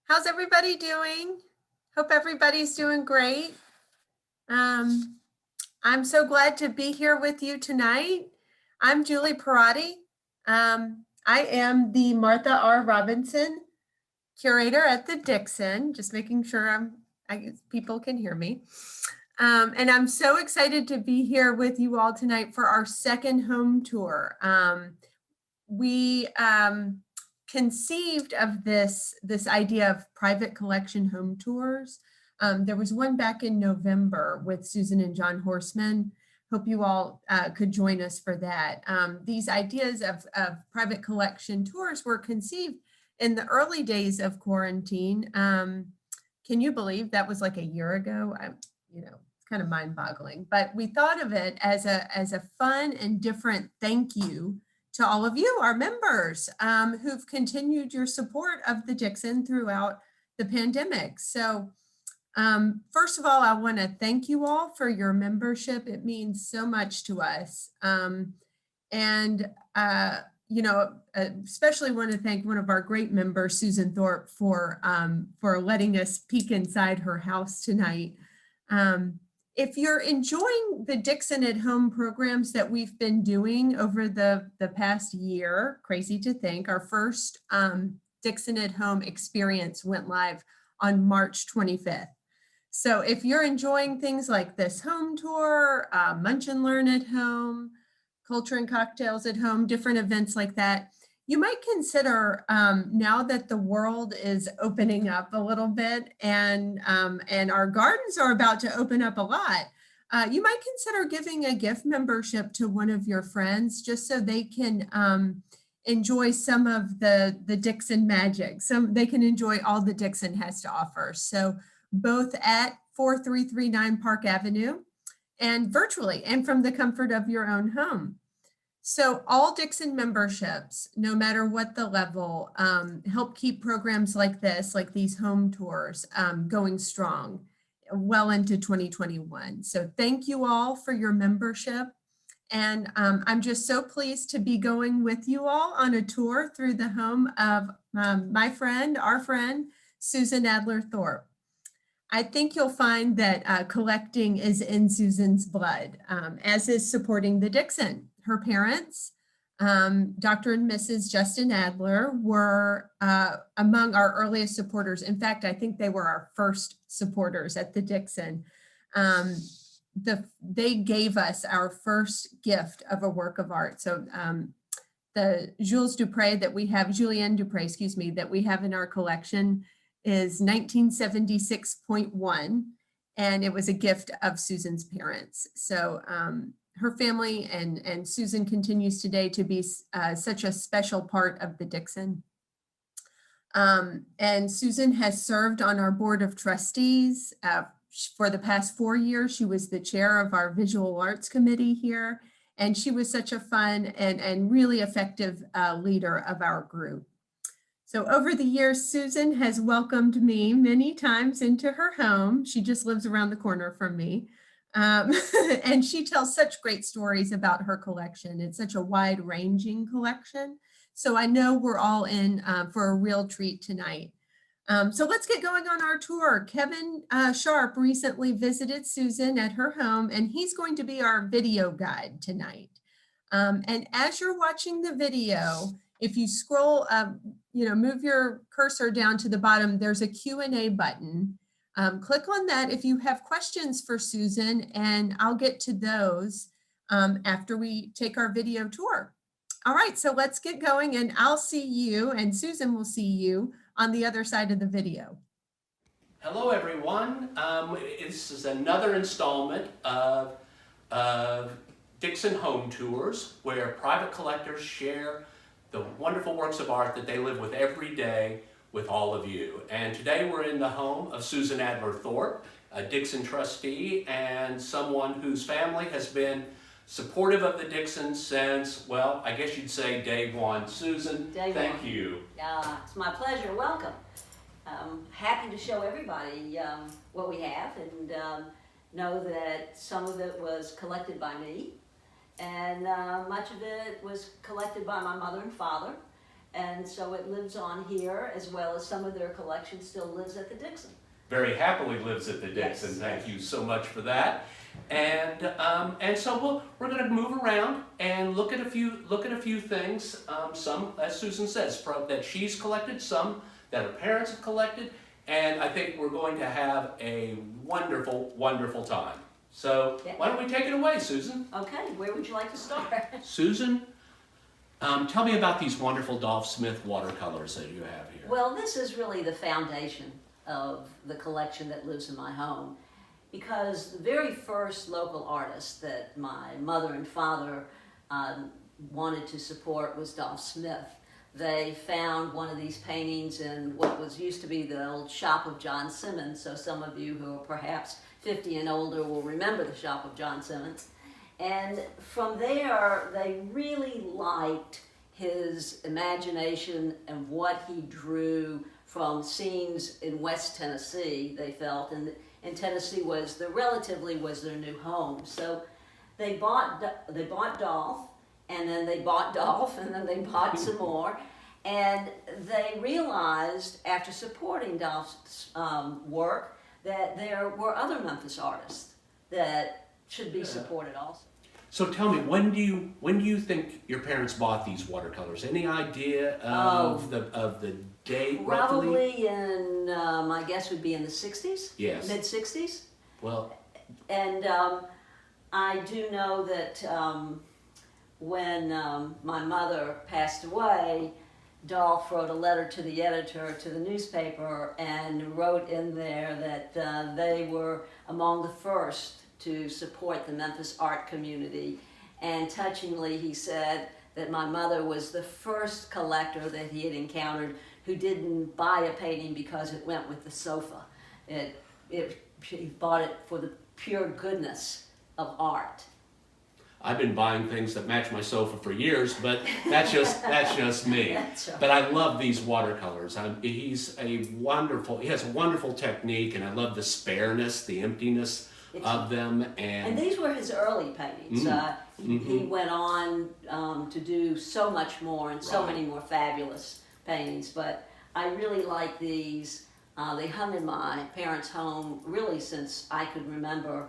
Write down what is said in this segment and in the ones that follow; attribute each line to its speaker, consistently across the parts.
Speaker 1: How's everybody doing? Hope everybody's doing great. I'm so glad to be here with you tonight. I'm Julie Perotti. I am the Martha R. Robinson curator at the Dixon, just making sure people can hear me. And I'm so excited to be here with you all tonight for our second home tour. We conceived of this idea of private collection home tours. There was one back in November with Susan and John Horseman. Hope you all could join us for that. These ideas of private collection tours were conceived in the early days of quarantine. Can you believe that was like a year ago? It's kind of mind-boggling, but we thought of it as a fun and different thank you to all of you, our members, who've continued your support of the Dixon throughout the pandemic. So first of all, I want to thank you all for your membership. It means so much to us. Especially want to thank one of our great members, Susan Thorp, for letting us peek inside her house tonight. If you're enjoying the Dixon at Home programs that we've been doing over the past year, crazy to think, our first Dixon at Home experience went live on March 25th. So if you're enjoying things like this home tour, Munch and Learn at Home, Culture and Cocktails at Home, different events like that, you might consider, now that the world is opening up a little bit and our gardens are about to open up a lot, you might consider giving a gift membership to one of your friends just so they can enjoy some of the Dixon magic. So they can enjoy all the Dixon has to offer. So both at 4339 Park Avenue and virtually and from the comfort of your own home. So all Dixon memberships, no matter what the level, help keep programs like this, like these home tours, going strong well into 2021. So thank you all for your membership. And I'm just so pleased to be going with you all on a tour through the home of our friend, Susan Adler Throp. I think you'll find that collecting is in Susan's blood, as is supporting the Dixon. Her parents, Dr. and Mrs. Justin Adler, were among our earliest supporters. In fact, I think they were our first supporters at the Dixon. They gave us our first gift of a work of art. So the Julienne Dupre that we have in our collection is 1976.1, and it was a gift of Susan's parents. So her family and Susan continues today to be such a special part of the Dixon. And Susan has served on our board of trustees for the past 4 years. She was the chair of our visual arts committee here, and she was such a fun and really effective leader of our group. So over the years, Susan has welcomed me many times into her home. She just lives around the corner from me. And she tells such great stories about her collection. It's such a wide-ranging collection. So I know we're all in for a real treat tonight. So let's get going on our tour. Kevin Sharp recently visited Susan at her home, and he's going to be our video guide tonight. And as you're watching the video, if you scroll, move your cursor down to the bottom, there's a Q&A button. Click on that if you have questions for Susan, and I'll get to those after we take our video tour. All right, so let's get going, and I'll see you, and Susan will see you on the other side of the video.
Speaker 2: Hello, everyone. This is another installment of Dixon Home Tours, where private collectors share the wonderful works of art that they live with every day with all of you. And today we're in the home of Susan Adler Thorp, a Dixon trustee and someone whose family has been supportive of the Dixon since, well, I guess you'd say day one. Susan, thank you.
Speaker 3: It's my pleasure. Welcome. Happy to show everybody what we have, and know that some of it was collected by me, and much of it was collected by my mother and father, And so it lives on here, as well as some of their collection still lives at the Dixon.
Speaker 2: Very happily lives at the
Speaker 3: Yes,
Speaker 2: Dixon. Thank
Speaker 3: yes.
Speaker 2: you so much for that. And so we're going to move around and look at a few things. Some, as Susan says, that she's collected, some that her parents have collected, and I think we're going to have a wonderful, wonderful time. So
Speaker 3: Yeah.
Speaker 2: why don't we take it away, Susan?
Speaker 3: Okay, where would you like to start?
Speaker 2: Susan, tell me about these wonderful Dolph Smith watercolors that you have here.
Speaker 3: Well, this is really the foundation of the collection that lives in my home, because the very first local artist that my mother and father wanted to support was Dolph Smith. They found one of these paintings in what was used to be the old shop of John Simmons, so some of you who are perhaps 50 and older will remember the shop of John Simmons. And from there, they really liked his imagination and what he drew from scenes in West Tennessee, they felt, and Tennessee was relatively their new home. So they bought Dolph, and then they bought Dolph, and then they bought some more, and they realized after supporting Dolph's work that there were other Memphis artists that should be supported also.
Speaker 2: So tell me, when do you think your parents bought these watercolors? Any idea of the date roughly?
Speaker 3: Probably in, I guess would be in the 60s?
Speaker 2: Yes.
Speaker 3: Mid-60s?
Speaker 2: Well,
Speaker 3: And I do know that when my mother passed away, Dolph wrote a letter to the editor, to the newspaper, and wrote in there that they were among the first to support the Memphis art community. And touchingly, he said that my mother was the first collector that he had encountered who didn't buy a painting because it went with the sofa. He bought it for the pure goodness of art.
Speaker 2: I've been buying things that match my sofa for years, but that's just me.
Speaker 3: That's right.
Speaker 2: But I love these watercolors. He has a wonderful technique, and I love the spareness, the emptiness of them.
Speaker 3: And these were his early paintings. He went on to do so much more and so many more fabulous paintings. But I really like these. They hung in my parents' home really since I could remember.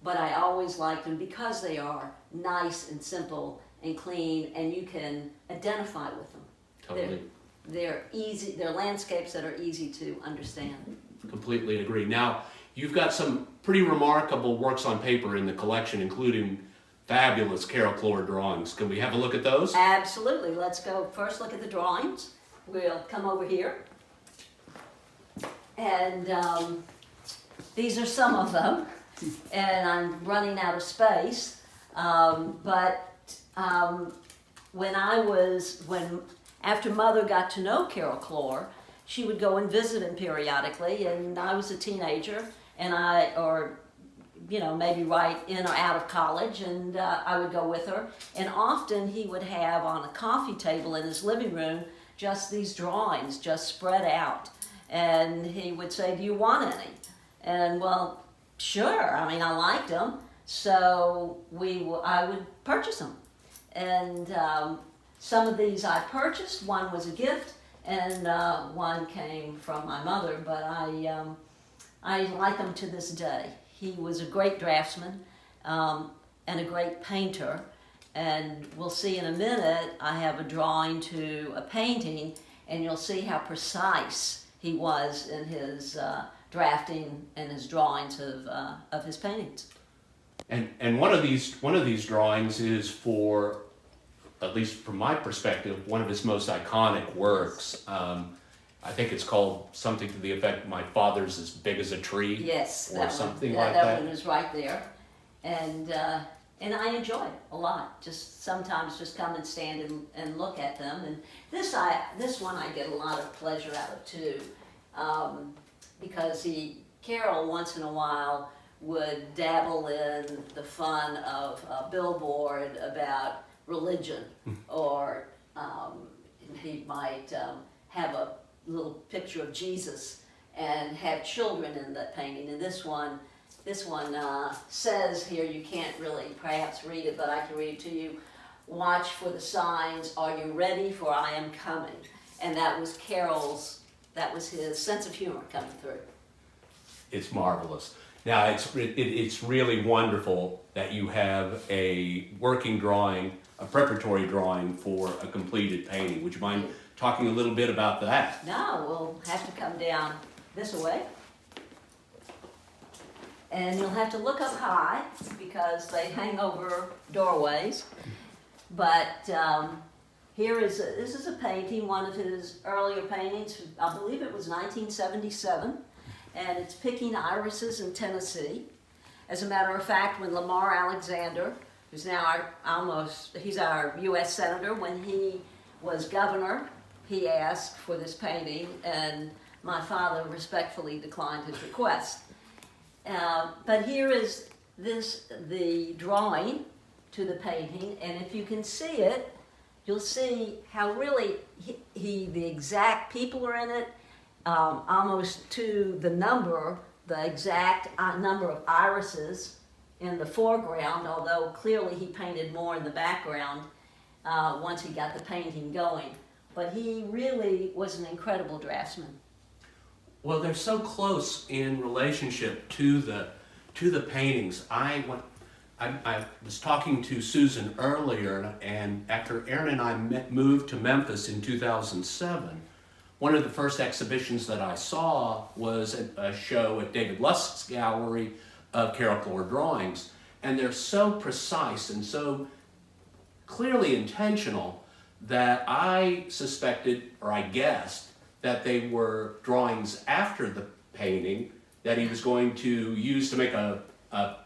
Speaker 3: But I always liked them because they are nice and simple and clean, and you can identify with them.
Speaker 2: Totally.
Speaker 3: They're easy. They're landscapes that are easy to understand.
Speaker 2: Completely agree. Now, you've got some pretty remarkable works on paper in the collection, including fabulous Carol Klure drawings. Can we have a look at those?
Speaker 3: Absolutely. Let's go first look at the drawings. We'll come over here. And these are some of them. And I'm running out of space. After Mother got to know Carol Klure, she would go and visit him periodically, and I was a teenager, and maybe right in or out of college, and I would go with her. And often he would have on a coffee table in his living room just these drawings just spread out. And he would say, "Do you want any?" And well, sure. I mean, I liked them, so I would purchase them. And some of these I purchased. One was a gift, and one came from my mother. But I like them to this day. He was a great draftsman and a great painter. And we'll see in a minute. I have a drawing to a painting, and you'll see how precise he was in his drafting and his drawings of his paintings.
Speaker 2: And one of these drawings is, for, at least from my perspective, one of his most iconic works. I think it's called something to the effect, "My father's as big as a tree."
Speaker 3: Yes,
Speaker 2: or something
Speaker 3: like
Speaker 2: that.
Speaker 3: That one is right there, and I enjoy it a lot. Just sometimes just come and stand and look at them. And this one I get a lot of pleasure out of too, because Carol once in a while would dabble in the fun of a billboard about religion, or he might have a little picture of Jesus and have children in that painting. And this one says here, you can't really perhaps read it, but I can read it to you. watch for the signs, are you ready for I am coming? And that was his sense of humor coming through.
Speaker 2: It's marvelous. Now, it's really wonderful that you have a working drawing, a preparatory drawing for a completed painting. Would you mind talking a little bit about that?
Speaker 3: No, we'll have to come down this way. And you'll have to look up high because they hang over doorways. But this is a painting, one of his earlier paintings. I believe it was 1977. And it's picking irises in Tennessee. As a matter of fact, when Lamar Alexander, who's now he's our U.S. Senator, when he was governor, he asked for this painting, and my father respectfully declined his request. But here is the drawing to the painting, and if you can see it, you'll see how really the exact people are in it, almost to the exact number of irises in the foreground, although clearly he painted more in the background once he got the painting going. But he really was an incredible draftsman.
Speaker 2: Well, they're so close in relationship to the paintings. I was talking to Susan earlier, and after Aaron and I moved to Memphis in 2007, one of the first exhibitions that I saw was a show at David Lusk's gallery of Carol Klure drawings. And they're so precise and so clearly intentional that I suspected, or I guessed, that they were drawings after the painting that he was going to use to make a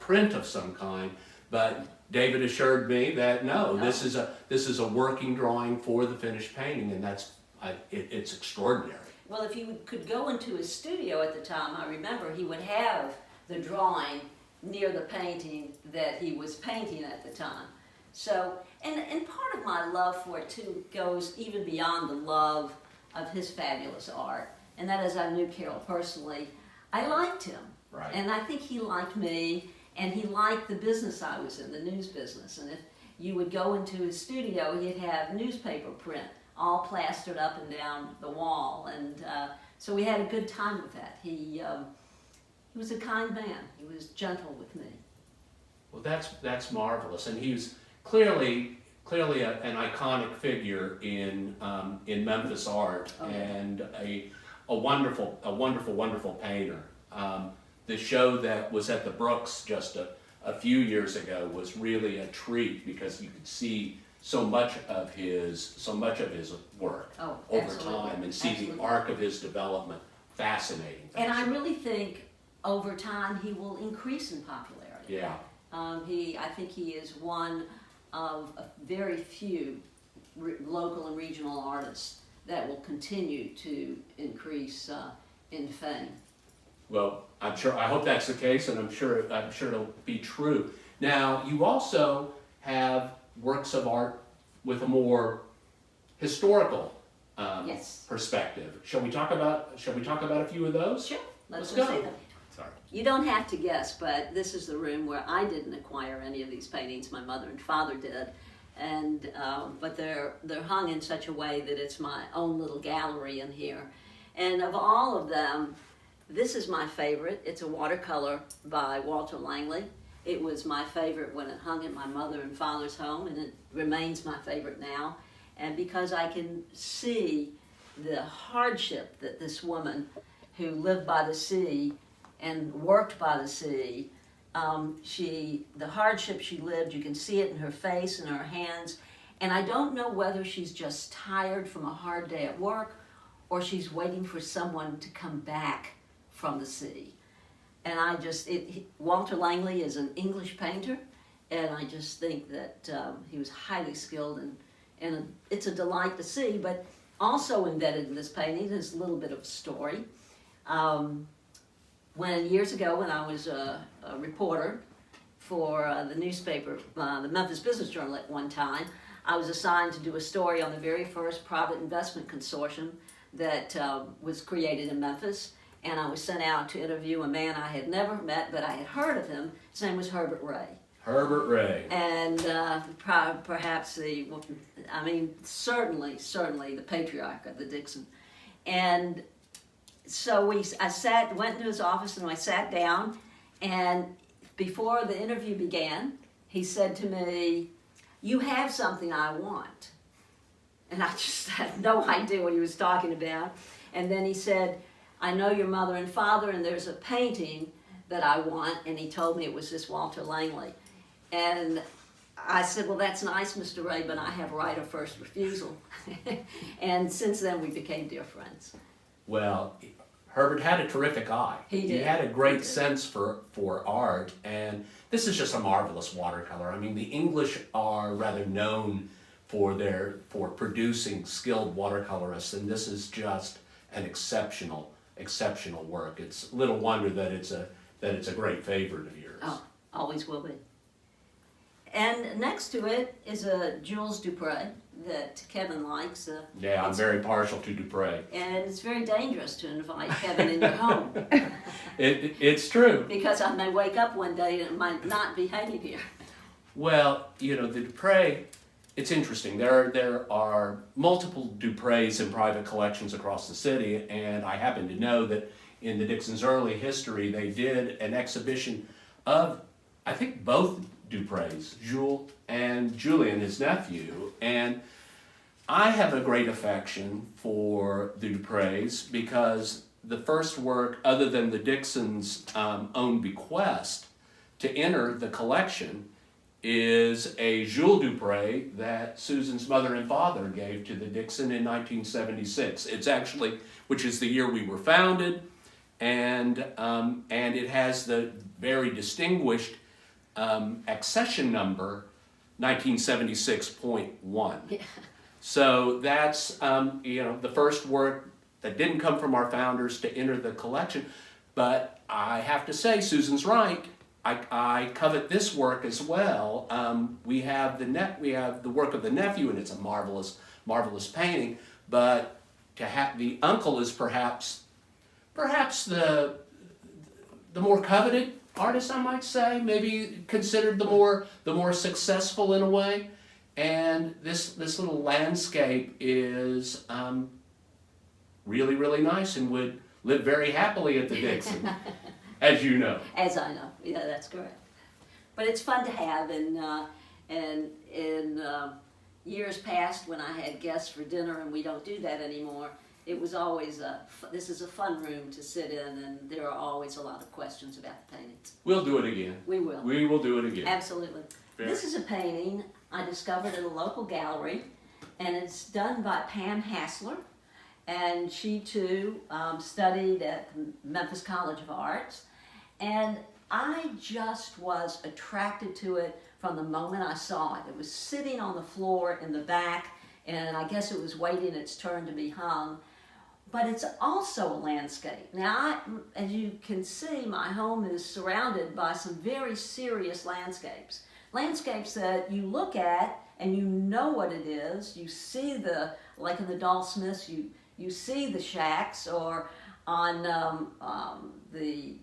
Speaker 2: print of some kind. But David assured me that no, this is a working drawing for the finished painting, and it's extraordinary.
Speaker 3: Well, if you could go into his studio at the time, I remember he would have the drawing near the painting that he was painting at the time. So, and part of my love for it too goes even beyond the love of his fabulous art. And that is, I knew Carol personally. I liked him.
Speaker 2: Right.
Speaker 3: And I think he liked me, and he liked the business I was in, the news business. And if you would go into his studio, he'd have newspaper print all plastered up and down the wall. And so we had a good time with that. He was a kind man. He was gentle with me.
Speaker 2: Well, that's marvelous, and he was clearly an iconic figure in Memphis art, and a wonderful painter. The show that was at the Brooks just a few years ago was really a treat because you could see so much of his work over time and see the arc of his development. Fascinating.
Speaker 3: And I really think over time he will increase in popularity.
Speaker 2: Yeah.
Speaker 3: I think he is one of a very few local and regional artists that will continue to increase in fame.
Speaker 2: Well, I hope that's the case, and I'm sure it'll be true. Now, you also have works of art with a more historical
Speaker 3: Yes.
Speaker 2: perspective. Shall we talk about a few of those?
Speaker 3: Sure. Let's
Speaker 2: go.
Speaker 3: see them.
Speaker 2: Sorry.
Speaker 3: You don't have to guess, but this is the room where I didn't acquire any of these paintings. My mother and father did, and but they're hung in such a way that it's my own little gallery in here. And of all of them, this is my favorite. It's a watercolor by Walter Langley. It was my favorite when it hung in my mother and father's home, and it remains my favorite now. And because I can see the hardship that this woman who lived by the sea and worked by the sea, the hardship she lived, you can see it in her face and her hands. And I don't know whether she's just tired from a hard day at work or she's waiting for someone to come back from the sea. And Walter Langley is an English painter, and I just think that he was highly skilled, and it's a delight to see. But also embedded in this painting is a little bit of a story. Years ago, when I was a reporter for the newspaper, the Memphis Business Journal at one time, I was assigned to do a story on the very first private investment consortium that was created in Memphis. And I was sent out to interview a man I had never met, but I had heard of him. His name was Herbert Ray.
Speaker 2: Herbert Ray.
Speaker 3: And perhaps certainly the patriarch of the Dixon. And so I went into his office and I sat down, and before the interview began, he said to me, "You have something I want." And I just had no idea what he was talking about. And then he said, "I know your mother and father, and there's a painting that I want." And he told me it was this Walter Langley. And I said, "Well, that's nice, Mr. Ray, but I have right of first refusal." And since then, we became dear friends.
Speaker 2: Well, Herbert had a terrific eye.
Speaker 3: He did.
Speaker 2: He had a great sense for art, and this is just a marvelous watercolor. I mean, the English are rather known for producing skilled watercolorists, and this is just an exceptional work. It's little wonder that it's a great favorite of yours.
Speaker 3: Oh, always will be. And next to it is a Jules Dupre that Kevin likes.
Speaker 2: Yeah, I'm very partial to Dupre.
Speaker 3: And it's very dangerous to invite Kevin in your home.
Speaker 2: It's true.
Speaker 3: Because I may wake up one day and it might not be hanging here.
Speaker 2: Well, the Dupre, it's interesting. There are multiple Dupres in private collections across the city, and I happen to know that in the Dixon's early history, they did an exhibition of, I think, both Dupres, Jules and Julian, his nephew, and I have a great affection for the Dupres because the first work, other than the Dixon's own bequest to enter the collection, is a Jules Dupre that Susan's mother and father gave to the Dixon in 1976. It's actually, which is the year we were founded, and it has the very distinguished accession number 1976.1.
Speaker 3: Yeah.
Speaker 2: So that's the first work that didn't come from our founders to enter the collection. But I have to say, Susan's right. I covet this work as well. We have the work of the nephew, and it's a marvelous painting. But to have the uncle is perhaps the more coveted artist, I might say, maybe considered the more successful in a way. And this little landscape is really, really nice and would live very happily at the Dixon, as you know.
Speaker 3: As I know, yeah, that's correct. But it's fun to have, and in years past when I had guests for dinner, and we don't do that anymore, it was always this is a fun room to sit in, and there are always a lot of questions about the paintings.
Speaker 2: We'll do it again.
Speaker 3: We will.
Speaker 2: We will do it again.
Speaker 3: Absolutely.
Speaker 2: Fair.
Speaker 3: This is a painting I discovered at a local gallery, and it's done by Pam Hassler, and she too studied at Memphis College of Arts, and I just was attracted to it from the moment I saw it. It was sitting on the floor in the back, and I guess it was waiting its turn to be hung. But it's also a landscape. Now, as you can see, my home is surrounded by some very serious landscapes. Landscapes that you look at and you know what it is. You see like in the Dolph Smiths, you see the shacks, or on the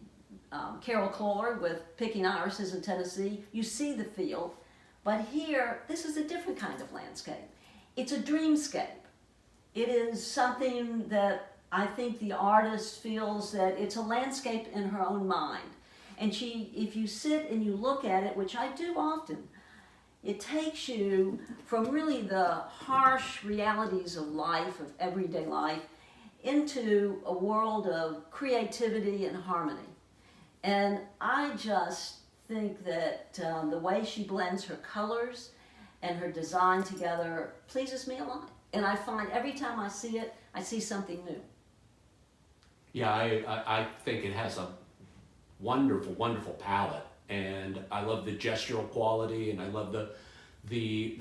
Speaker 3: Carol Klure with Picking Irises in Tennessee, you see the field. But here, this is a different kind of landscape. It's a dreamscape. It is something that I think the artist feels that it's a landscape in her own mind. And if you sit and you look at it, which I do often, it takes you from really the harsh realities of life, of everyday life, into a world of creativity and harmony. And I just think that the way she blends her colors and her design together pleases me a lot. And I find every time I see it, I see something new.
Speaker 2: Yeah, I think it has a wonderful, wonderful palette, and I love the gestural quality, and I love the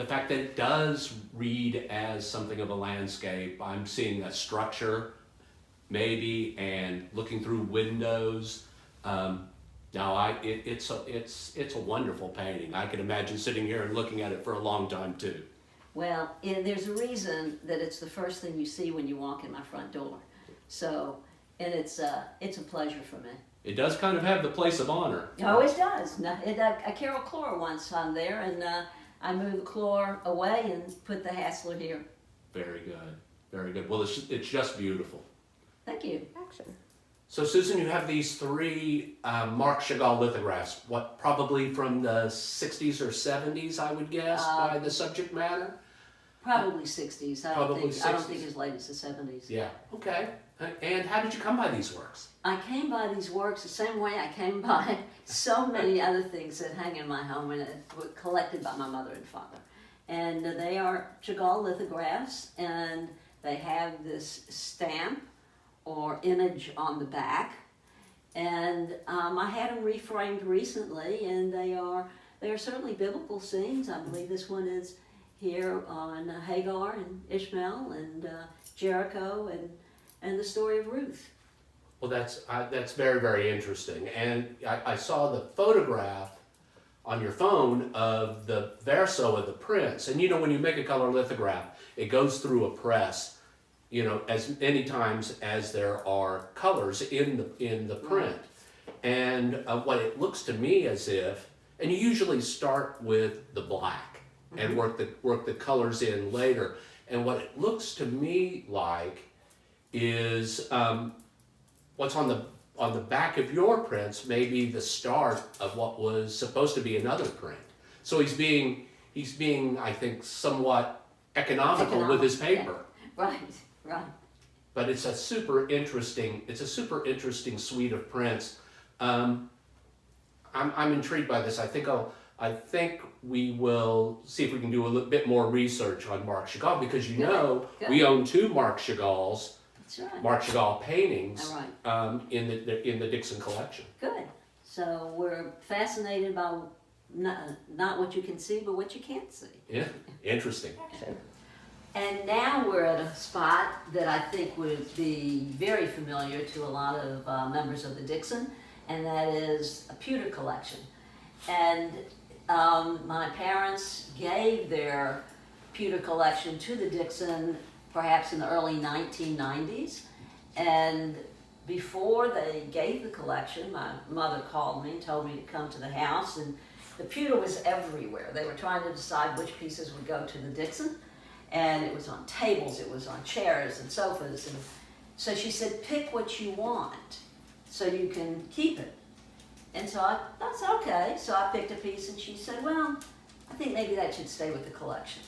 Speaker 2: fact that it does read as something of a landscape. I'm seeing a structure, maybe, and looking through windows. It's a wonderful painting. I can imagine sitting here and looking at it for a long time too.
Speaker 3: Well, there's a reason that it's the first thing you see when you walk in my front door. So, and it's a pleasure for me.
Speaker 2: It does kind of have the place of honor.
Speaker 3: It always does. A Carol Klure once hung there, and I moved the Klure away and put the Hassler here.
Speaker 2: Very good, very good. Well, it's just beautiful.
Speaker 3: Thank you.
Speaker 1: Action.
Speaker 2: So Susan, you have these 3 Marc Chagall lithographs, what, probably from the 60s or 70s, I would guess, by the subject matter?
Speaker 3: Probably 60s. I don't think as late as the 70s.
Speaker 2: Yeah, okay. And how did you come by these works?
Speaker 3: I came by these works the same way I came by so many other things that hang in my home and were collected by my mother and father. And they are Chagall lithographs, and they have this stamp or image on the back. And I had them reframed recently, and they are certainly biblical scenes. I believe this one is here on Hagar and Ishmael and Jericho and the story of Ruth.
Speaker 2: Well, that's very, very interesting. And I saw the photograph on your phone of the verso of the prints. And you know, when you make a color lithograph, it goes through a press, you know, as many times as there are colors in the print. And what it looks to me as if, and you usually start with the black and work the colors in later. And what it looks to me like is what's on the back of your prints, maybe the start of what was supposed to be another print. So he's being I think somewhat economical with his paper.
Speaker 3: Yeah. Right.
Speaker 2: But it's a super interesting suite of prints. I'm intrigued by this. I think we will see if we can do a little bit more research on Marc Chagall, because
Speaker 3: Good.
Speaker 2: we own 2 Marc Chagalls.
Speaker 3: That's right.
Speaker 2: Marc Chagall paintings
Speaker 3: All right.
Speaker 2: in the Dixon collection.
Speaker 3: Good. So we're fascinated by not what you can see, but what you can't see.
Speaker 2: Yeah, interesting.
Speaker 3: And now we're at a spot that I think would be very familiar to a lot of members of the Dixon, and that is a Pewter Collection. And my parents gave their Pewter Collection to the Dixon perhaps in the early 1990s. And before they gave the collection, my mother called me and told me to come to the house, and the pewter was everywhere. They were trying to decide which pieces would go to the Dixon, and it was on tables, it was on chairs and sofas. And so she said, pick what you want so you can keep it. And so I said, okay. So I picked a piece, and she said, well, I think maybe that should stay with the collection.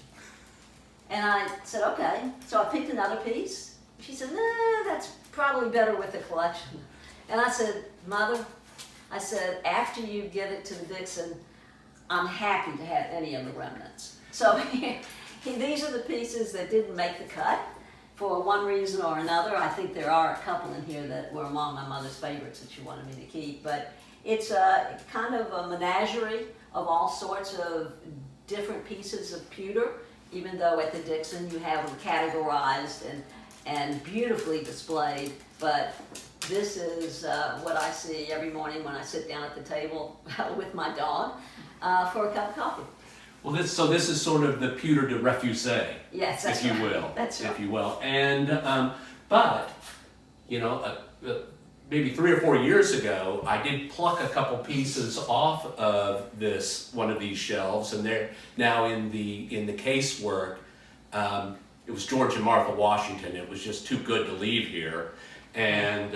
Speaker 3: And I said, okay. So I picked another piece. She said, nah, that's probably better with the collection. And I said, Mother, I said, after you give it to the Dixon, I'm happy to have any of the remnants. So these are the pieces that didn't make the cut for one reason or another. I think there are a couple in here that were among my mother's favorites that she wanted me to keep. But it's a kind of a menagerie of all sorts of different pieces of pewter, even though at the Dixon you have them categorized and beautifully displayed. But this is what I see every morning when I sit down at the table with my dog for a cup of coffee.
Speaker 2: Well, this is sort of the pewter de refusé,
Speaker 3: Yes, that's
Speaker 2: if you
Speaker 3: right.
Speaker 2: will.
Speaker 3: That's right.
Speaker 2: If you will. And but you know, maybe 3 or 4 years ago, I did pluck a couple pieces off of one of these shelves, and they're now in the casework. It was George and Martha Washington. It was just too good to leave here, and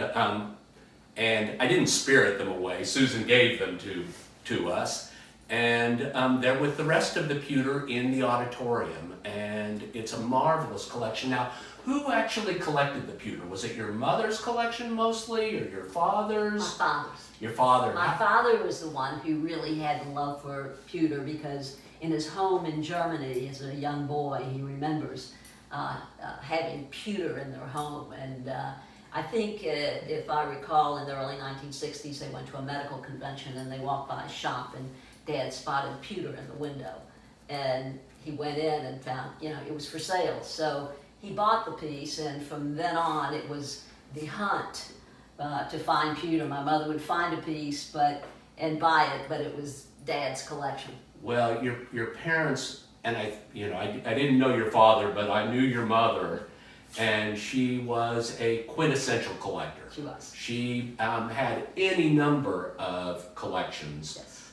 Speaker 2: I didn't spirit them away. Susan gave them to us, and they're with the rest of the pewter in the auditorium, and it's a marvelous collection. Now, who actually collected the pewter? Was it your mother's collection mostly, or your father's?
Speaker 3: My father's.
Speaker 2: Your father.
Speaker 3: My father was the one who really had the love for pewter, because in his home in Germany as a young boy, he remembers having pewter in their home. And I think, if I recall, in the early 1960s, they went to a medical convention and they walked by a shop, and Dad spotted pewter in the window. And he went in and found, it was for sale. So he bought the piece, and from then on, it was the hunt to find pewter. My mother would find a piece and buy it, but it was Dad's collection.
Speaker 2: Well, your parents, and I didn't know your father, but I knew your mother, and she was a quintessential collector.
Speaker 3: She was.
Speaker 2: She had any number of collections,
Speaker 3: Yes.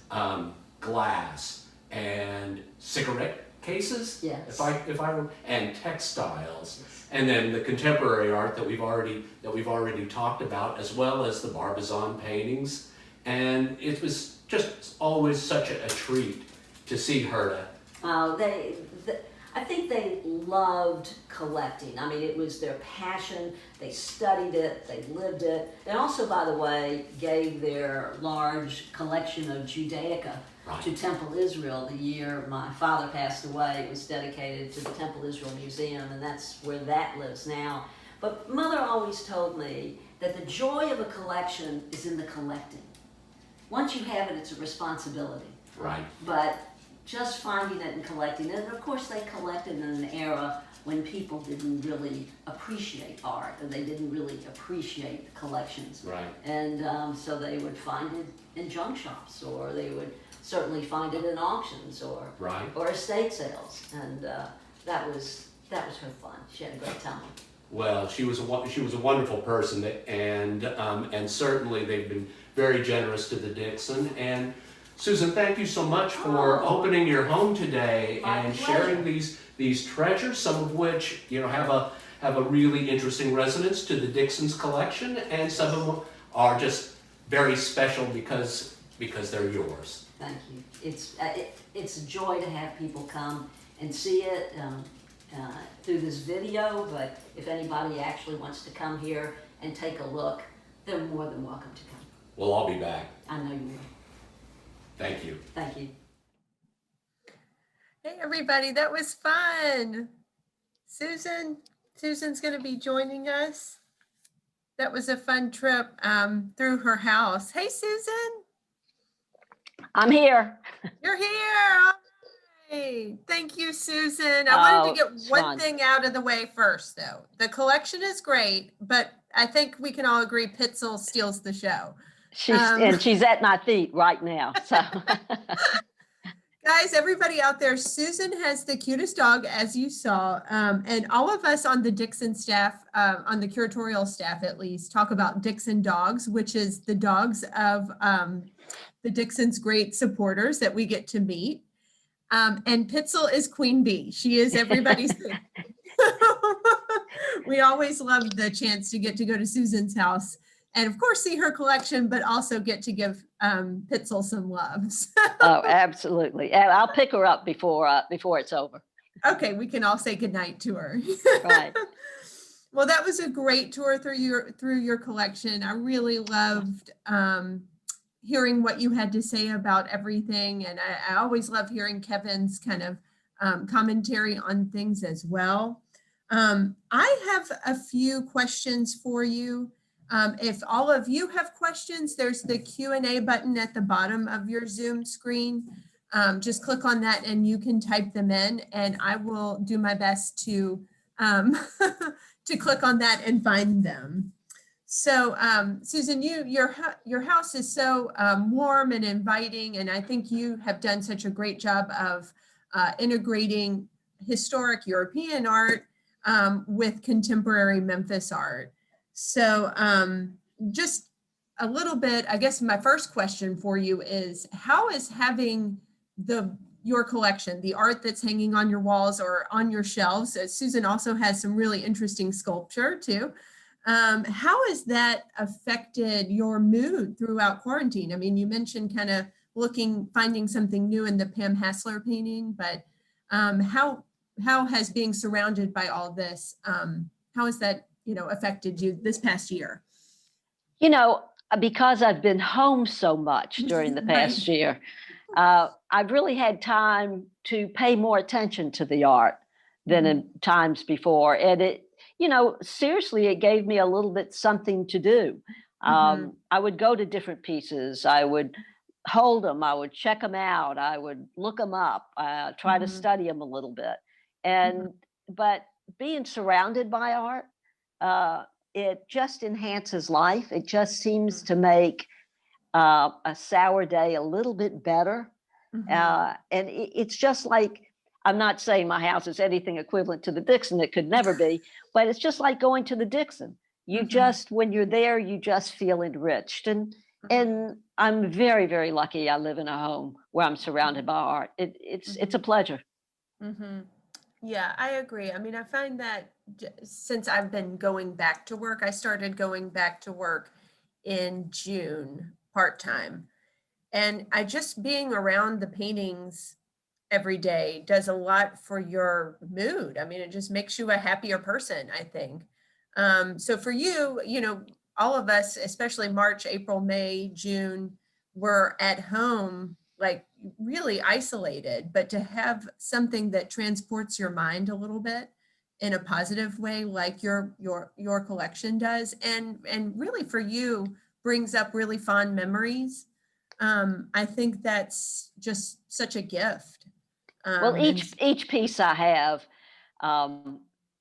Speaker 2: Glass and cigarette cases,
Speaker 3: Yes.
Speaker 2: if I and textiles, and then the contemporary art that we've already talked about, as well as the Barbizon paintings, and it was just always such a treat to see her.
Speaker 3: I think they loved collecting. I mean, it was their passion. They studied it, they lived it. They also, by the way, gave their large collection of Judaica
Speaker 2: Right.
Speaker 3: to Temple Israel the year my father passed away. It was dedicated to the Temple Israel Museum, and that's where that lives now. But Mother always told me that the joy of a collection is in the collecting. Once you have it, it's a responsibility.
Speaker 2: Right.
Speaker 3: But just finding it and collecting it, and of course they collected in an era when people didn't really appreciate art, or they didn't really appreciate collections.
Speaker 2: Right.
Speaker 3: And so they would find it in junk shops, or they would certainly find it in auctions, or
Speaker 2: Right.
Speaker 3: or estate sales, and that was her fun. She had a great time.
Speaker 2: Well, she was a wonderful person, and certainly they've been very generous to the Dixon. And Susan, thank you so much for opening your home today
Speaker 3: My
Speaker 2: and
Speaker 3: pleasure.
Speaker 2: sharing these treasures, some of which have a really interesting resonance to the Dixon's collection, and some of them are just very special because they're yours.
Speaker 3: Thank you. It's a joy to have people come and see it through this video, but if anybody actually wants to come here and take a look, they're more than welcome to come.
Speaker 2: Well, I'll be back.
Speaker 3: I know you will.
Speaker 2: Thank you.
Speaker 3: Thank you.
Speaker 1: Hey, everybody, that was fun. Susan's going to be joining us. That was a fun trip through her house. Hey, Susan,
Speaker 4: I'm here.
Speaker 1: you're here. All right. Thank you, Susan. I wanted to
Speaker 4: it's
Speaker 1: get one
Speaker 4: fun.
Speaker 1: thing out of the way first, though. The collection is great, but I think we can all agree Pitzel steals the show.
Speaker 4: She's at my feet right now. So
Speaker 1: Guys, everybody out there, Susan has the cutest dog, as you saw, and all of us on the Dixon staff, on the curatorial staff at least, talk about Dixon dogs, which is the dogs of the Dixon's great supporters that we get to meet. And Pitzel is Queen Bee. She is everybody's thing. We always love the chance to get to go to Susan's house and of course see her collection, but also get to give Pitzel some loves.
Speaker 4: oh, absolutely. And I'll pick her up before it's over.
Speaker 1: Okay, we can all say goodnight to her.
Speaker 4: Right.
Speaker 1: Well, that was a great tour through your collection. I really loved hearing what you had to say about everything. And I always love hearing Kevin's kind of commentary on things as well. I have a few questions for you. If all of you have questions, there's the Q&A button at the bottom of your Zoom screen. Just click on that and you can type them in, and I will do my best to to click on that and find them. So Susan, your house is so warm and inviting, and I think you have done such a great job of integrating historic European art with contemporary Memphis art. So just a little bit, I guess my first question for you is, how is having your collection, the art that's hanging on your walls or on your shelves, Susan also has some really interesting sculpture too. How has that affected your mood throughout quarantine? I mean, you mentioned kind of finding something new in the Pam Hassler painting, but how has being surrounded by all this, how has that, affected you this past year?
Speaker 4: Because I've been home so much during the past year, I've really had time to pay more attention to the art than in times before. And it, seriously, it gave me a little bit something to do. I would go to different pieces. I would hold them. I would check them out. I would look them up, try to study them a little bit. But being surrounded by art, it just enhances life. It just seems to make a sour day a little bit better. And it's just like I'm not saying my house is anything equivalent to the Dixon. It could never be, but it's just like going to the Dixon. You just, when you're there, you just feel enriched. And I'm very, very lucky I live in a home where I'm surrounded by art. It's a pleasure.
Speaker 1: Yeah, I agree. I mean, I find that since I've been going back to work, I started going back to work in June part-time. And I just being around the paintings every day does a lot for your mood. I mean, it just makes you a happier person, I think. So for you, you know, all of us, especially March, April, May, June, were at home, like really isolated, but to have something that transports your mind a little bit in a positive way, like your collection does, and really for you brings up really fond memories. I think that's just such a gift.
Speaker 4: Well,
Speaker 1: And
Speaker 4: each piece I have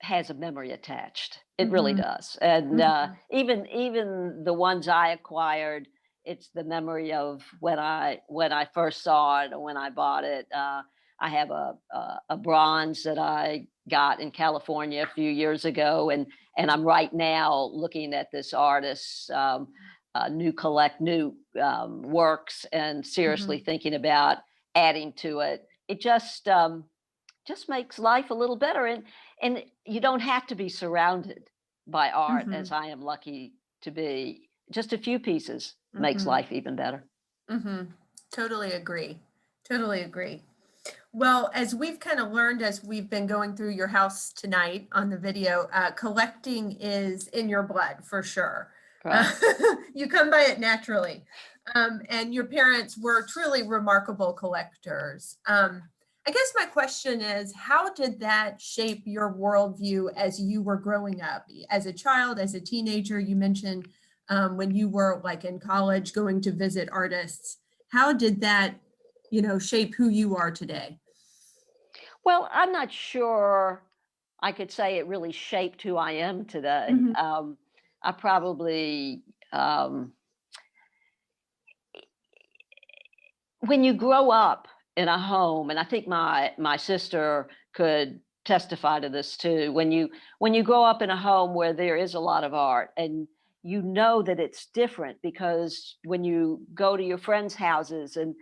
Speaker 4: has a memory attached. It really does. And even the ones I acquired, it's the memory of when I first saw it or when I bought it. I have a bronze that I got in California a few years ago, and I'm right now looking at this artist's new works and seriously thinking about adding to it. It just makes life a little better, and you don't have to be surrounded by art as I am lucky to be. Just a few pieces makes life even better.
Speaker 1: Totally agree. Totally agree. Well, as we've kind of learned as we've been going through your house tonight on the video, collecting is in your blood for sure.
Speaker 4: Right.
Speaker 1: You come by it naturally. And your parents were truly remarkable collectors. I guess my question is, how did that shape your worldview as you were growing up? As a child, as a teenager, you mentioned when you were like in college going to visit artists. How did that, you know, shape who you are today?
Speaker 4: Well, I'm not sure I could say it really shaped who I am today. I probably, when you grow up in a home, and I think my sister could testify to this too, when you grow up in a home where there is a lot of art, and you know that it's different because when you go to your friends' houses and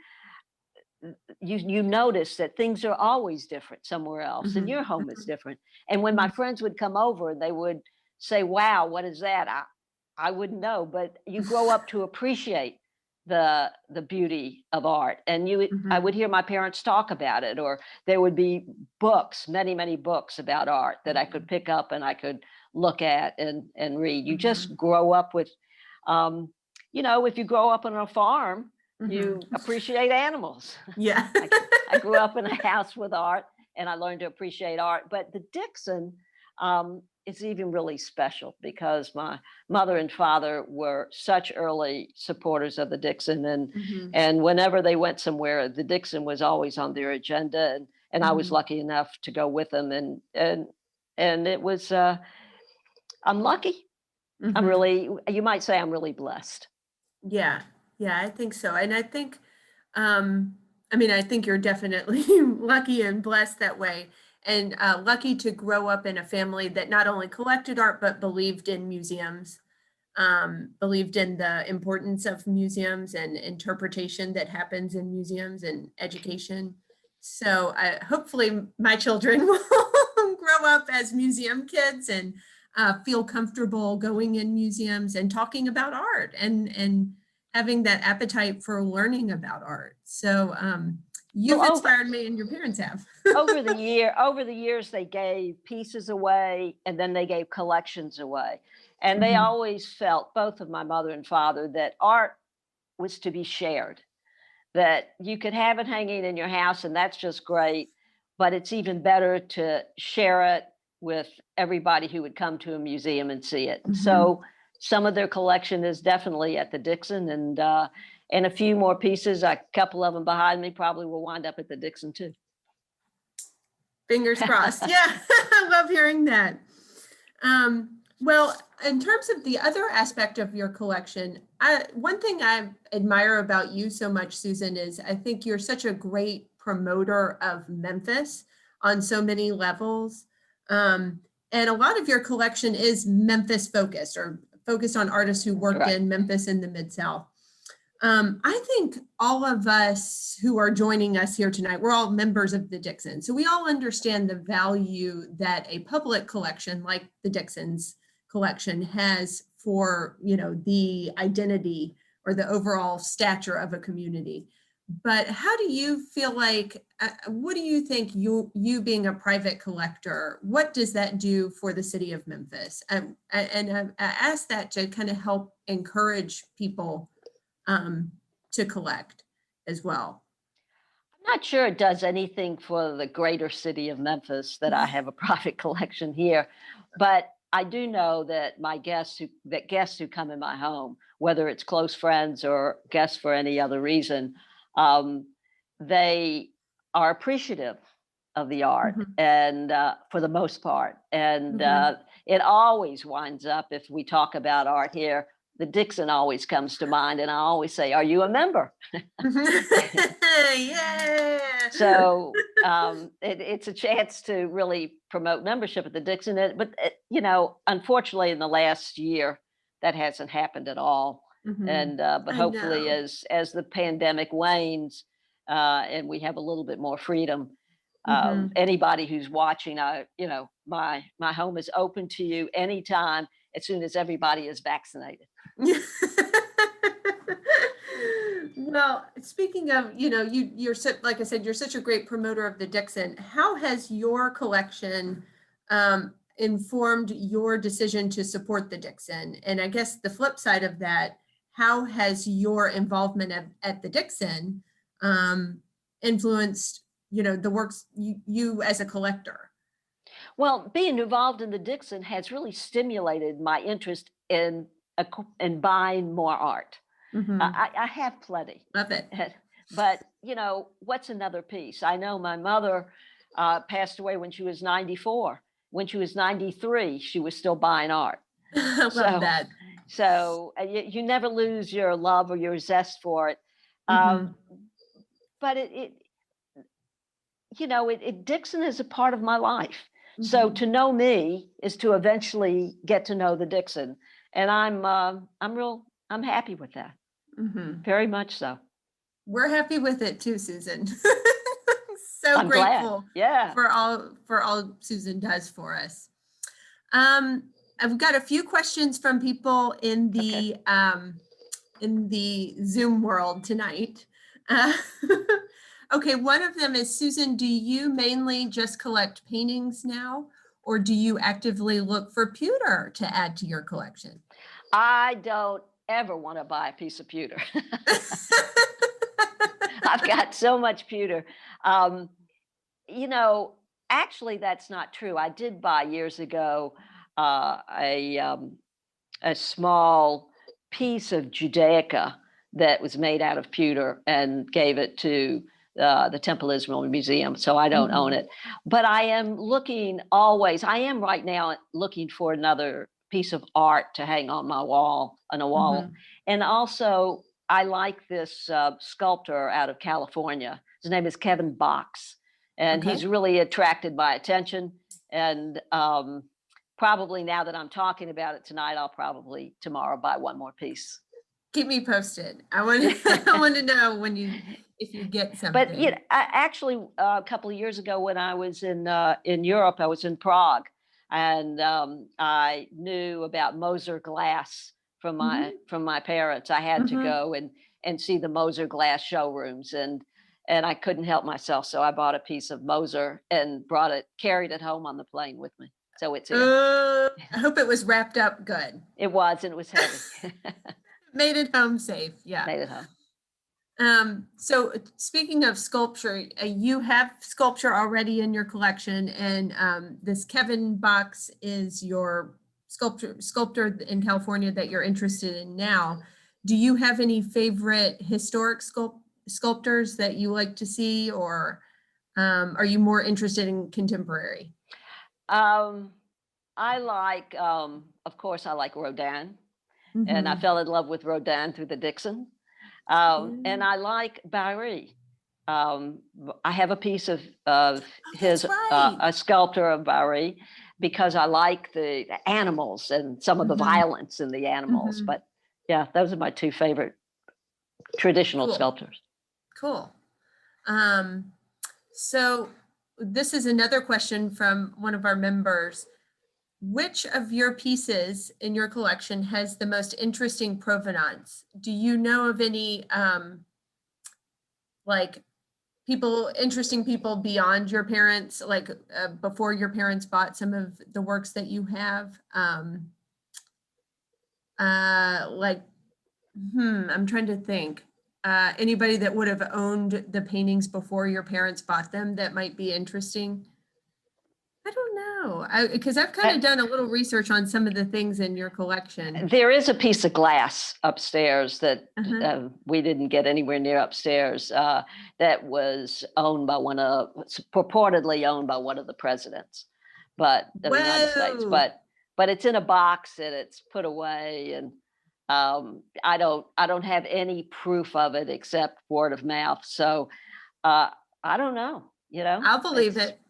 Speaker 4: you notice that things are always different somewhere else and your home is different. And when my friends would come over and they would say, wow, what is that? I wouldn't know, but you grow up to appreciate the beauty of art. And I would hear my parents talk about it, or there would be books, many books about art that I could pick up and I could look at and read. You just grow up with, if you grow up on a farm, you appreciate animals.
Speaker 1: Yeah.
Speaker 4: I grew up in a house with art and I learned to appreciate art. But the Dixon is even really special because my mother and father were such early supporters of the Dixon. And whenever they went somewhere, the Dixon was always on their agenda. And I was lucky enough to go with them. And it was, I'm lucky. You might say I'm really blessed.
Speaker 1: Yeah, I think so. And I think, I think you're definitely lucky and blessed that way. And lucky to grow up in a family that not only collected art, but believed in museums, believed in the importance of museums and interpretation that happens in museums and education. So hopefully my children will grow up as museum kids and feel comfortable going in museums and talking about art and having that appetite for learning about art. So you've inspired me and your parents have.
Speaker 4: over the years, they gave pieces away and then they gave collections away. And they always felt, both of my mother and father, that art was to be shared, that you could have it hanging in your house and that's just great, but it's even better to share it with everybody who would come to a museum and see it. So some of their collection is definitely at the Dixon, and a few more pieces, a couple of them behind me, probably will wind up at the Dixon too.
Speaker 1: Fingers crossed. Yeah, I love hearing that. Well, in terms of the other aspect of your collection, one thing I admire about you so much, Susan, is I think you're such a great promoter of Memphis. on so many levels. And a lot of your collection is Memphis focused or focused on artists who work
Speaker 4: Correct.
Speaker 1: in Memphis and the Mid-South. I think all of us who are joining us here tonight, we're all members of the Dixon. So we all understand the value that a public collection like the Dixon's collection has for, the identity or the overall stature of a community. But how do you feel like, what do you think you being a private collector, what does that do for the city of Memphis? And I ask that to kind of help encourage people to collect as well.
Speaker 4: I'm not sure it does anything for the greater city of Memphis that I have a private collection here, but I do know that guests who come in my home, whether it's close friends or guests for any other reason, they are appreciative of the art,
Speaker 1: Mhm.
Speaker 4: and for the most part, and
Speaker 1: Mhm.
Speaker 4: it always winds up, if we talk about art here, the Dixon always comes to mind, and I always say, "Are you a member?"
Speaker 1: Yeah.
Speaker 4: So it's a chance to really promote membership at the Dixon. But unfortunately, in the last year, that hasn't happened at all.
Speaker 1: Mhm.
Speaker 4: And but
Speaker 1: I
Speaker 4: hopefully,
Speaker 1: know.
Speaker 4: as the pandemic wanes, and we have a little bit more freedom,
Speaker 1: Mhm.
Speaker 4: anybody who's watching, my home is open to you anytime, as soon as everybody is vaccinated.
Speaker 1: Well, speaking of, you're so, like I said, you're such a great promoter of the Dixon. How has your collection informed your decision to support the Dixon? And I guess the flip side of that, how has your involvement at the Dixon influenced, the works you as a collector?
Speaker 4: Well, being involved in the Dixon has really stimulated my interest in buying more art.
Speaker 1: Mhm.
Speaker 4: I have plenty,
Speaker 1: Love it.
Speaker 4: but what's another piece? I know my mother passed away when she was 94. When she was 93, she was still buying art.
Speaker 1: I love
Speaker 4: So,
Speaker 1: that.
Speaker 4: you never lose your love or your zest for it. Um,
Speaker 1: Mhm.
Speaker 4: but Dixon is a part of my life. So
Speaker 1: Mhm.
Speaker 4: to know me is to eventually get to know the Dixon, and I'm happy with that.
Speaker 1: Mhm.
Speaker 4: Very much so.
Speaker 1: We're happy with it too, Susan. So
Speaker 4: I'm glad.
Speaker 1: grateful
Speaker 4: Yeah.
Speaker 1: for all Susan does for us. I've got a few questions from people
Speaker 4: Okay.
Speaker 1: in the Zoom world tonight. Uh, okay, one of them is, Susan, do you mainly just collect paintings now, or do you actively look for pewter to add to your collection?
Speaker 4: I don't ever want to buy a piece of pewter. I've got so much pewter. Um, you know, Actually, that's not true. I did buy years ago uh, a um, a small piece of Judaica that was made out of pewter and gave it to the Temple Israel Museum. So I don't own
Speaker 1: Mhm.
Speaker 4: it, but I am looking always. I am right now looking for another piece of art to hang on a wall,
Speaker 1: Mhm.
Speaker 4: and also I like this sculptor out of California. His name is Kevin Box, and
Speaker 1: Okay.
Speaker 4: he's really attracted my attention. And probably now that I'm talking about it tonight, I'll probably tomorrow buy one more piece.
Speaker 1: Keep me posted. I want I want to know if you get
Speaker 4: But
Speaker 1: something.
Speaker 4: actually, a couple of years ago, when I was in Europe, I was in Prague, and I knew about Moser glass
Speaker 1: Mhm.
Speaker 4: from my parents. I had to
Speaker 1: Mhm.
Speaker 4: go and see the Moser glass showrooms, and I couldn't help myself, so I bought a piece of Moser and carried it home on the plane with me. So it's here.
Speaker 1: I hope it was wrapped up good.
Speaker 4: It was, and it was heavy.
Speaker 1: Made it home safe. Yeah.
Speaker 4: Made it home.
Speaker 1: So speaking of sculpture, you have sculpture already in your collection, and this Kevin Box is your sculptor in California that you're interested in now. Do you have any favorite historic sculptors that you like to see, or are you more interested in contemporary?
Speaker 4: Um, of course, I like Rodin, and I
Speaker 1: Mm-hmm.
Speaker 4: fell in love with Rodin through the Dixon. And
Speaker 1: Yeah.
Speaker 4: I like Barry. I have a piece of
Speaker 1: Oh,
Speaker 4: his,
Speaker 1: that's right.
Speaker 4: a sculptor of Barry, because I like the animals and some of the
Speaker 1: Mhm,
Speaker 4: violence in the animals.
Speaker 1: mhm.
Speaker 4: But yeah, those are my two favorite traditional
Speaker 1: Cool,
Speaker 4: sculptors.
Speaker 1: cool. Um, so this is another question from one of our members. Which of your pieces in your collection has the most interesting provenance? Do you know of any like interesting people beyond your parents, like before your parents bought some of the works that you have? Like, I'm trying to think. Anybody that would have owned the paintings before your parents bought them that might be interesting? I don't know. Because I've kind
Speaker 4: Uh,
Speaker 1: of done a little research on some of the things in your collection.
Speaker 4: There is a piece of glass upstairs that
Speaker 1: Uh-huh.
Speaker 4: we didn't get anywhere near upstairs, that was owned by purportedly owned by one of the presidents, but of the United States.
Speaker 1: Whoa.
Speaker 4: But it's in a box and it's put away, and I don't have any proof of it except word of mouth. So I don't know.
Speaker 1: I'll believe
Speaker 4: It's
Speaker 1: it.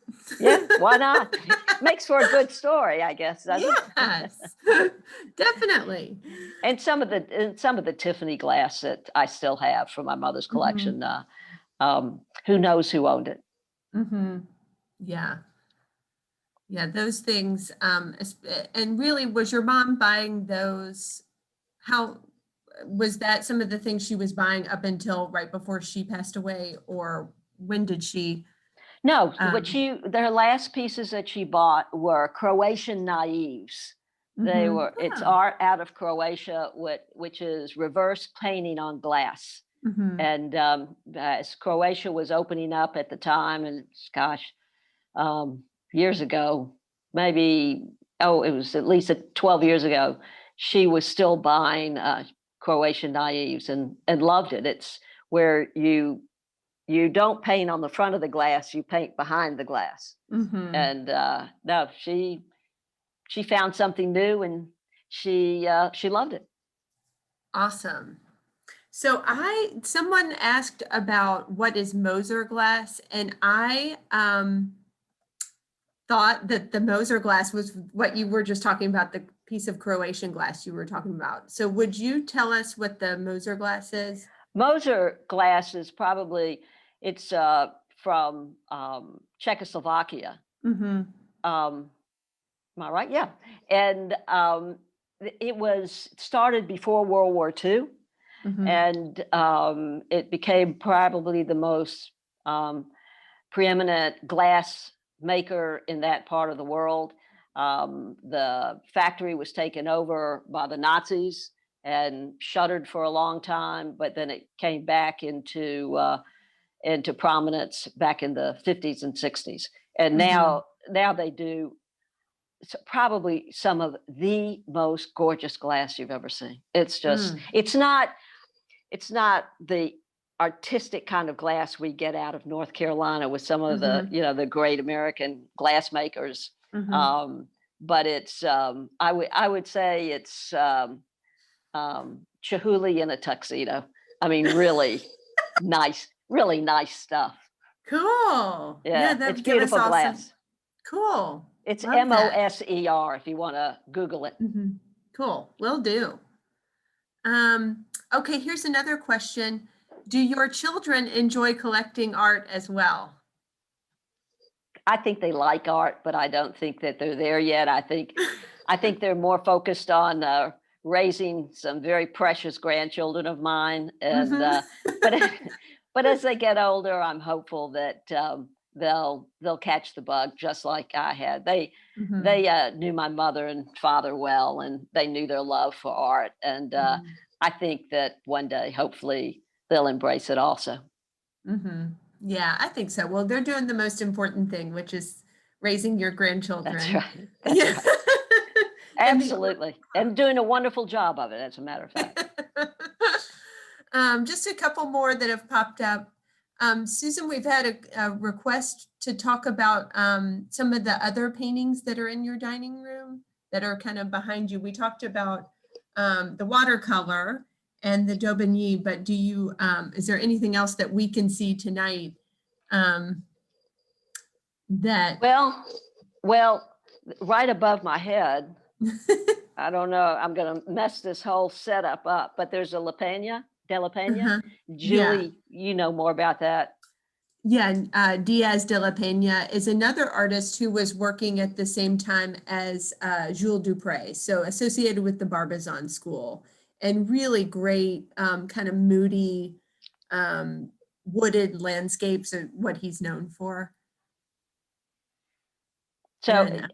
Speaker 4: yeah, why not? Makes for a good story, I guess, doesn't it?
Speaker 1: Yes, definitely.
Speaker 4: And some of the Tiffany glass that I still have from my mother's
Speaker 1: Mhm,
Speaker 4: collection. Who knows who owned it?
Speaker 1: mhm. Yeah, yeah, those things. And really, was your mom buying those? How was that some of the things she was buying up until right before she passed away, or when did she?
Speaker 4: No,
Speaker 1: Um,
Speaker 4: their last pieces that she bought were Croatian naives. It's
Speaker 1: Oh,
Speaker 4: art out of Croatia, which is reverse painting on glass.
Speaker 1: mhm.
Speaker 4: And as Croatia was opening up at the time, and gosh, um, years ago, maybe, oh, it was at least 12 years ago, she was still buying Croatian naives and loved it. It's where you don't paint on the front of the glass, you paint behind the glass.
Speaker 1: Mhm.
Speaker 4: And no, she found something new, and she loved it.
Speaker 1: Awesome. So someone asked about what is Moser glass, and I thought that the Moser glass was what you were just talking about, the piece of Croatian glass you were talking about. So would you tell us what the Moser glass is?
Speaker 4: Moser glass is probably it's from Czechoslovakia.
Speaker 1: Mm-hmm.
Speaker 4: Um, am I right? Yeah, and it was started before World War II,
Speaker 1: Mm-hmm.
Speaker 4: and it became probably the most um, preeminent glass maker in that part of the world. The factory was taken over by the Nazis and shuttered for a long time, but then it came back into prominence back in the 50s and 60s. And
Speaker 1: Mm-hmm.
Speaker 4: now they do probably some of the most gorgeous glass you've ever seen. It's just
Speaker 1: Mm.
Speaker 4: it's not the artistic kind of glass we get out of North Carolina with some of the
Speaker 1: Mm-hmm.
Speaker 4: the great American glass makers.
Speaker 1: Mm-hmm.
Speaker 4: Um, but it's I would say it's Chihuly in a tuxedo. I mean, really nice stuff.
Speaker 1: Cool. Yeah,
Speaker 4: Yeah,
Speaker 1: that
Speaker 4: it's
Speaker 1: would give us
Speaker 4: beautiful
Speaker 1: all some.
Speaker 4: glass.
Speaker 1: Cool.
Speaker 4: It's
Speaker 1: Love that.
Speaker 4: Moser if you want to Google it.
Speaker 1: Mm-hmm. Cool. Will do. Okay, here's another question. Do your children enjoy collecting art as well?
Speaker 4: I think they like art, but I don't think that they're there yet. I think they're more focused on raising some very precious grandchildren of mine, and
Speaker 1: Mm-hmm.
Speaker 4: but but as they get older, I'm hopeful that they'll catch the bug just like I had.
Speaker 1: Mm-hmm.
Speaker 4: They knew my mother and father well, and they knew their love for art, and I think that one day, hopefully, they'll embrace it also.
Speaker 1: Mm-hmm. Yeah, I think so. Well, they're doing the most important thing, which is raising your
Speaker 4: That's
Speaker 1: grandchildren.
Speaker 4: right. That's
Speaker 1: Yeah.
Speaker 4: right.
Speaker 1: And the
Speaker 4: Absolutely. And doing a wonderful job of it, as a matter of fact.
Speaker 1: Just a couple more that have popped up. Susan, we've had a request to talk about some of the other paintings that are in your dining room that are kind of behind you. We talked about the watercolor, and the Daubigny, but do you, is there anything else that we can see tonight that?
Speaker 4: Well, right above my head, I don't know, I'm gonna mess this whole setup up, but there's a La Peña, De La Peña.
Speaker 1: Uh-huh. Yeah.
Speaker 4: Julie, you know more about that.
Speaker 1: Yeah, Diaz de la Peña is another artist who was working at the same time as Jules Dupré, so associated with the Barbizon School, and really great kind of moody wooded landscapes are what he's known for.
Speaker 4: So
Speaker 1: And,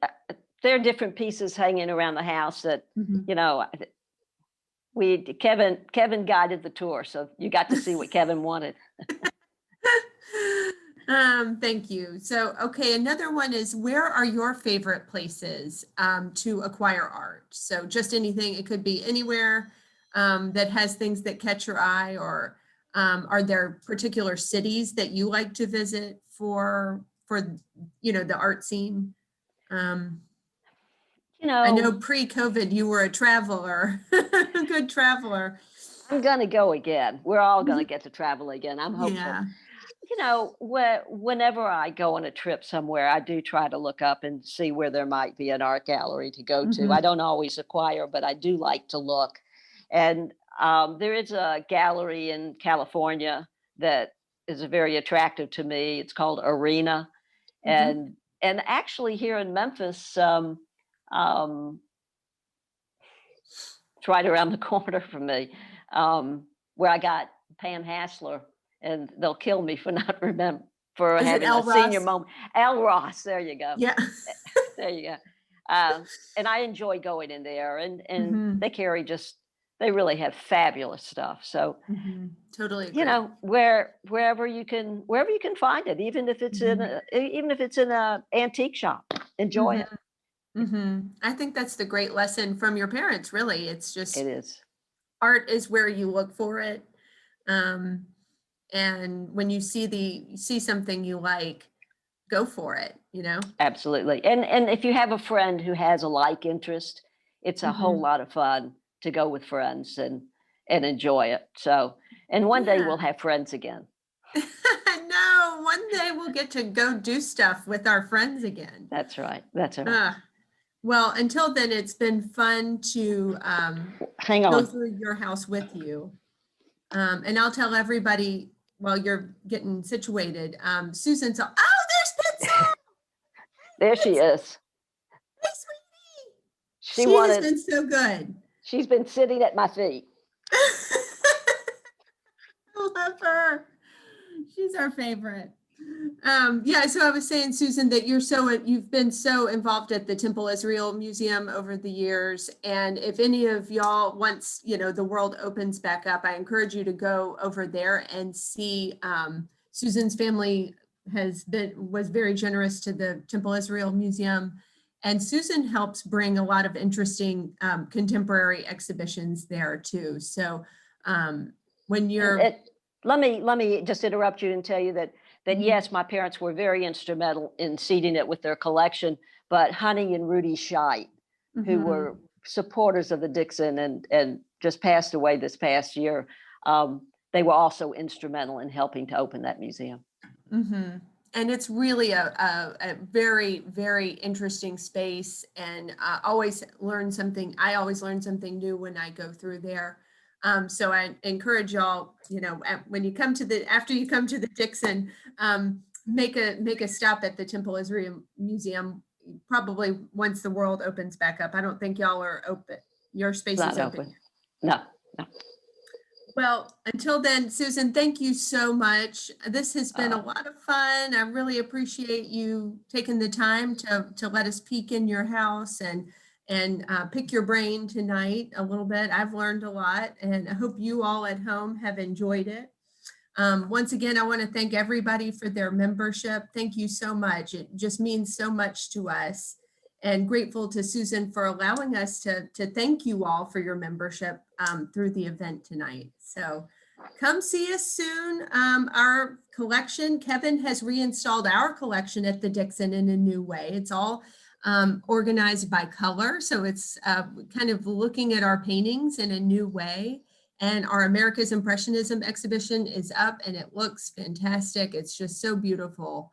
Speaker 4: there are different pieces hanging around the house that,
Speaker 1: mhm.
Speaker 4: you know, Kevin guided the tour, so you got to see what Kevin wanted.
Speaker 1: Thank you. So, okay, another one is, where are your favorite places to acquire art? So just anything, it could be anywhere that has things that catch your eye, or are there particular cities that you like to visit for the art scene?
Speaker 4: You
Speaker 1: I know
Speaker 4: know,
Speaker 1: pre-COVID you were a traveler, a good traveler.
Speaker 4: I'm gonna go again. We're all gonna get to travel again. I'm hopeful.
Speaker 1: Yeah.
Speaker 4: You know, whenever I go on a trip somewhere, I do try to look up and see where there might be an art gallery to go to. I
Speaker 1: Mhm.
Speaker 4: don't always acquire, but I do like to look. And there is a gallery in California that is very attractive to me. It's called Arena,
Speaker 1: Mhm.
Speaker 4: and actually here in Memphis, um, it's right around the corner from me, where I got Pam Hassler, and they'll kill me for not remember for
Speaker 1: Is it
Speaker 4: having a
Speaker 1: El
Speaker 4: senior
Speaker 1: Ross?
Speaker 4: moment. Al Ross, there you go,
Speaker 1: Yeah.
Speaker 4: there you go. And I enjoy going in there, and
Speaker 1: Mhm.
Speaker 4: they carry just they really have fabulous stuff. So
Speaker 1: Mhm. Totally
Speaker 4: you
Speaker 1: agree.
Speaker 4: know, wherever you can find it, even if it's in
Speaker 1: Mhm.
Speaker 4: a antique shop, enjoy
Speaker 1: Mhm.
Speaker 4: it.
Speaker 1: Mhm. I think that's the great lesson from your parents, really. It's
Speaker 4: It
Speaker 1: just
Speaker 4: is
Speaker 1: art is where you look for it. Um, and when you see something you like, go for it, you know?
Speaker 4: absolutely. And if you have a friend who has a like interest, it's a whole
Speaker 1: Mhm.
Speaker 4: lot of fun to go with friends and enjoy it. So, and one day
Speaker 1: Yeah.
Speaker 4: we'll have friends again.
Speaker 1: No, one day we'll get to go do stuff with our friends again.
Speaker 4: That's right. That's right.
Speaker 1: Uh, well, until then, it's been fun to
Speaker 4: Hang
Speaker 1: go
Speaker 4: on.
Speaker 1: through your house with you. And I'll tell everybody while you're getting situated. Susan's, oh, there's Pizza!
Speaker 4: There she is.
Speaker 1: Hey, sweetie!
Speaker 4: She
Speaker 1: She has
Speaker 4: wanted,
Speaker 1: been so good.
Speaker 4: she's been sitting at my feet.
Speaker 1: I love her. She's our favorite. Yeah, so I was saying, Susan, that you've been so involved at the Temple Israel Museum over the years. And if any of y'all, once the world opens back up, I encourage you to go over there and see. Susan's family was very generous to the Temple Israel Museum. And Susan helps bring a lot of interesting contemporary exhibitions there too. So when
Speaker 4: And
Speaker 1: you're
Speaker 4: let me just interrupt you and tell you that
Speaker 1: Mhm,
Speaker 4: yes, my parents were very instrumental in seeding it with their collection, but Honey and Rudy Scheit, who
Speaker 1: mhm.
Speaker 4: were supporters of the Dixon and just passed away this past year, they were also instrumental in helping to open that museum.
Speaker 1: Mm-hmm. And it's really a very, very interesting space, and I always learn something new when I go through there. So I encourage y'all, when you come after you come to the Dixon, make a stop at the Temple Israel Museum, probably once the world opens back up. I don't think y'all are open. Your
Speaker 4: It's
Speaker 1: space is
Speaker 4: not
Speaker 1: open.
Speaker 4: open. No, no.
Speaker 1: Well, until then, Susan, thank you so much. This has been a lot of fun. I really appreciate you taking the time to let us peek in your house and pick your brain tonight a little bit. I've learned a lot, and I hope you all at home have enjoyed it. Once again, I want to thank everybody for their membership. Thank you so much. It just means so much to us. And grateful to Susan for allowing us to thank you all for your membership through the event tonight. So come see us soon. Our collection, Kevin has reinstalled our collection at the Dixon in a new way. It's all organized by color. So it's kind of looking at our paintings in a new way. And our America's Impressionism exhibition is up and it looks fantastic. It's just so beautiful.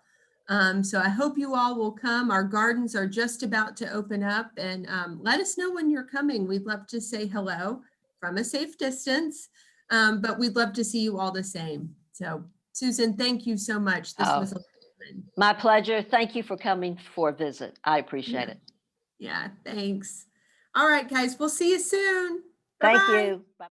Speaker 1: So I hope you all will come. Our gardens are just about to open up, and let us know when you're coming. We'd love to say hello from a safe distance, but we'd love to see you all the same. So Susan, thank you so much. This was a lot of fun.
Speaker 4: My pleasure. Thank you for coming for a visit. I appreciate it.
Speaker 1: Yeah, thanks. All right, guys, we'll see you soon.
Speaker 4: Thank
Speaker 1: Bye-bye.
Speaker 4: you. Bye.